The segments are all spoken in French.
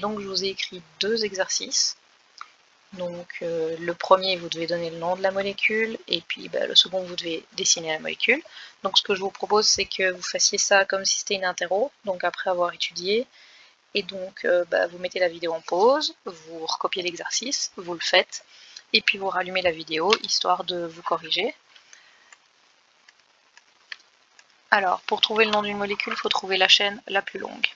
Donc je vous ai écrit deux exercices. Donc le premier, vous devez donner le nom de la molécule, et puis le second, vous devez dessiner la molécule. Donc ce que je vous propose, c'est que vous fassiez ça comme si c'était une interro, donc après avoir étudié. Et donc vous mettez la vidéo en pause, vous recopiez l'exercice, vous le faites, et puis vous rallumez la vidéo, histoire de vous corriger. Alors, pour trouver le nom d'une molécule, il faut trouver la chaîne la plus longue.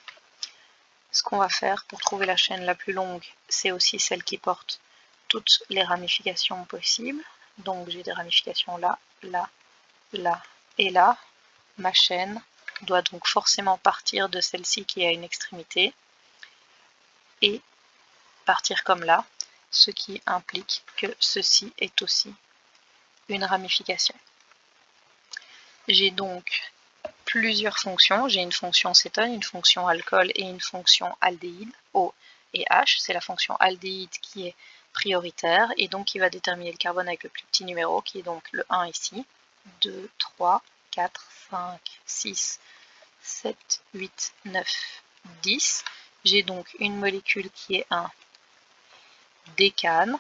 Ce qu'on va faire pour trouver la chaîne la plus longue, c'est aussi celle qui porte toutes les ramifications possibles. Donc j'ai des ramifications là, là, là et là. Ma chaîne doit donc forcément partir de celle-ci qui a une extrémité et partir comme là, ce qui implique que ceci est aussi une ramification. J'ai donc plusieurs fonctions. J'ai une fonction cétone, une fonction alcool et une fonction aldéhyde, O et H. C'est la fonction aldéhyde qui est prioritaire et donc qui va déterminer le carbone avec le plus petit numéro, qui est donc le 1 ici. 2, 3, 4, 5, 6, 7, 8, 9, 10. J'ai donc une molécule qui est un décane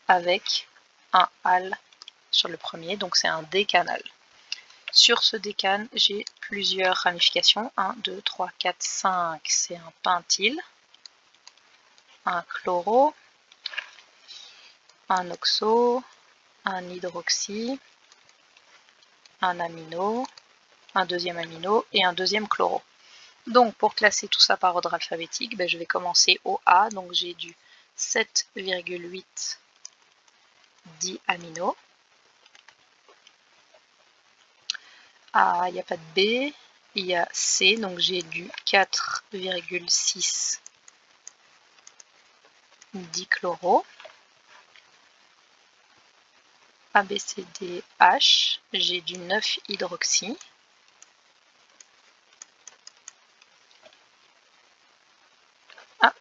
avec un al sur le premier, donc c'est un décanal. Sur ce décane, j'ai plusieurs ramifications. 1, 2, 3, 4, 5, c'est un pentyl, un chloro, un oxo, un hydroxy, un amino, un deuxième amino et un deuxième chloro. Donc pour classer tout ça par ordre alphabétique, je vais commencer au A, donc j'ai du 7,8 diamino. A, il n'y a pas de B, il y a C, donc j'ai du 4,6 dichloro. A, B, C, D, H, j'ai du 9 hydroxy. Ah,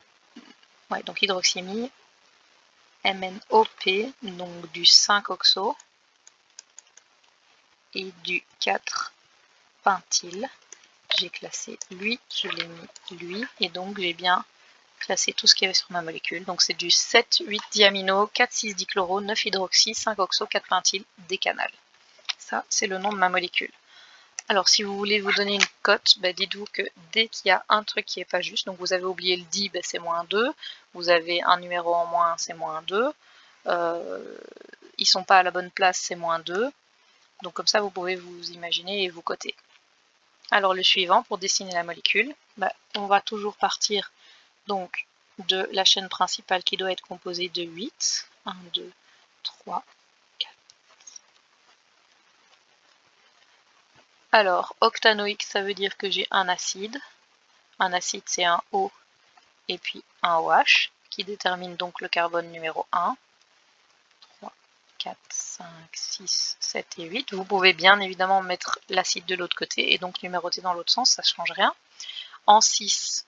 ouais, donc hydroxyamine, MNOP, donc du 5 oxo et du 4 pentyl. J'ai classé lui, je l'ai mis lui, et donc j'ai bien classé tout ce qu'il y avait sur ma molécule. Donc c'est du 7, 8 diamino, 4, 6 dichloro, 9 hydroxy, 5 oxo, 4 pentyl, décanal. Ça, c'est le nom de ma molécule. Alors, si vous voulez vous donner une cote, dites-vous que dès qu'il y a un truc qui n'est pas juste, donc vous avez oublié le di, c'est moins 2, vous avez un numéro en moins, c'est moins 2, ils sont pas à la bonne place, c'est moins 2, donc comme ça vous pouvez vous imaginer et vous coter. Alors le suivant, pour dessiner la molécule, on va toujours partir donc de la chaîne principale qui doit être composée de 8, 1, 2, 3, 4. Alors, octanoïque, ça veut dire que j'ai un acide. Un acide, c'est un O et puis un OH, qui détermine donc le carbone numéro 1. 3, 4, 5, 6, 7 et 8. Vous pouvez bien évidemment mettre l'acide de l'autre côté et donc numéroter dans l'autre sens, ça ne change rien. En 6,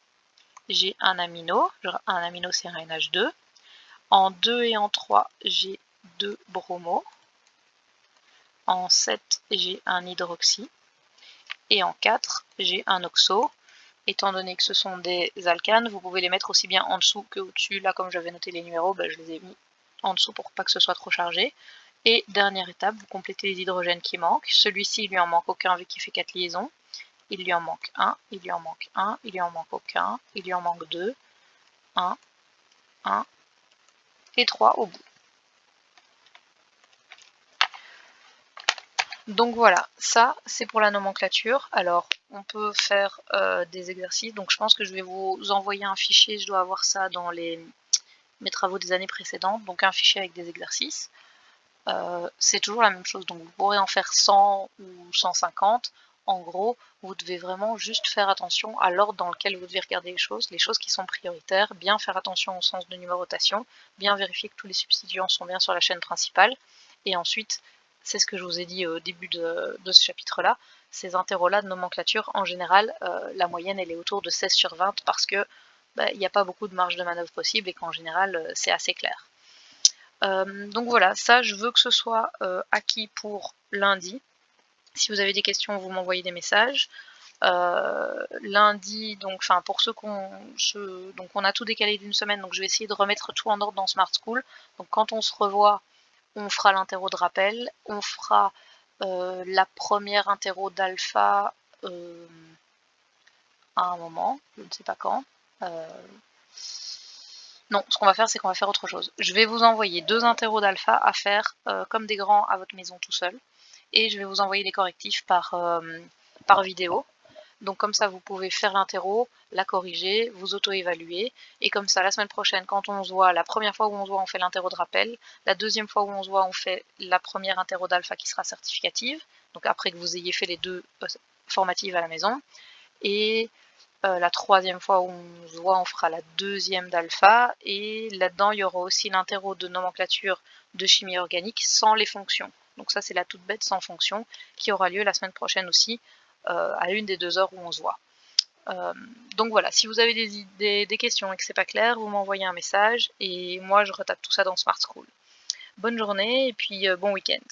j'ai un amino. Un amino, c'est un NH2. En 2 et en 3, j'ai 2 bromo. En 7, j'ai un hydroxy. Et en 4, j'ai un oxo. Étant donné que ce sont des alcanes, vous pouvez les mettre aussi bien en dessous que au-dessus. Là, comme j'avais noté les numéros, je les ai mis en dessous pour pas que ce soit trop chargé. Et dernière étape, vous complétez les hydrogènes qui manquent. Celui-ci, il lui en manque aucun vu qu'il fait 4 liaisons. Il lui en manque 1, il lui en manque 1, il lui en manque aucun, il lui en manque 2, 1, 1 et 3 au bout. Donc voilà, ça c'est pour la nomenclature. Alors on peut faire des exercices, donc je pense que je vais vous envoyer un fichier, je dois avoir ça dans mes travaux des années précédentes, donc un fichier avec des exercices. C'est toujours la même chose, donc vous pourrez en faire 100 ou 150. En gros, vous devez vraiment juste faire attention à l'ordre dans lequel vous devez regarder les choses qui sont prioritaires, bien faire attention au sens de numérotation, bien vérifier que tous les substituants sont bien sur la chaîne principale, et ensuite, c'est ce que je vous ai dit au début de ce chapitre-là, ces interros-là de nomenclature, en général, la moyenne elle est autour de 16 sur 20 parce que il n'y a pas beaucoup de marge de manœuvre possible et qu'en général, c'est assez clair. Donc voilà, ça je veux que ce soit acquis pour lundi. Si vous avez des questions, vous m'envoyez des messages. lundi, donc enfin pour ceux donc on a tout décalé d'une semaine, donc je vais essayer de remettre tout en ordre dans Smart School. Donc quand on se revoit, on fera l'interro de rappel, on fera la première interro d'alpha à un moment, je ne sais pas quand. Non, ce qu'on va faire, c'est qu'on va faire autre chose. Je vais vous envoyer 2 interros d'alpha à faire comme des grands à votre maison tout seul. Et je vais vous envoyer les correctifs par vidéo. Donc comme ça, vous pouvez faire l'interro, la corriger, vous auto-évaluer. Et comme ça, la semaine prochaine, quand on se voit, la première fois où on se voit, on fait l'interro de rappel. La deuxième fois où on se voit, on fait la première interro d'alpha qui sera certificative. Donc après que vous ayez fait les 2 formatives à la maison. Et la troisième fois où on se voit, on fera la deuxième d'alpha. Et là-dedans, il y aura aussi l'interro de nomenclature de chimie organique sans les fonctions. Donc ça, c'est la toute bête sans fonction qui aura lieu la semaine prochaine aussi, à une des 2 heures où on se voit. Donc voilà, si vous avez des questions et que c'est pas clair, vous m'envoyez un message et moi je retape tout ça dans Smart School. Bonne journée et puis bon week-end.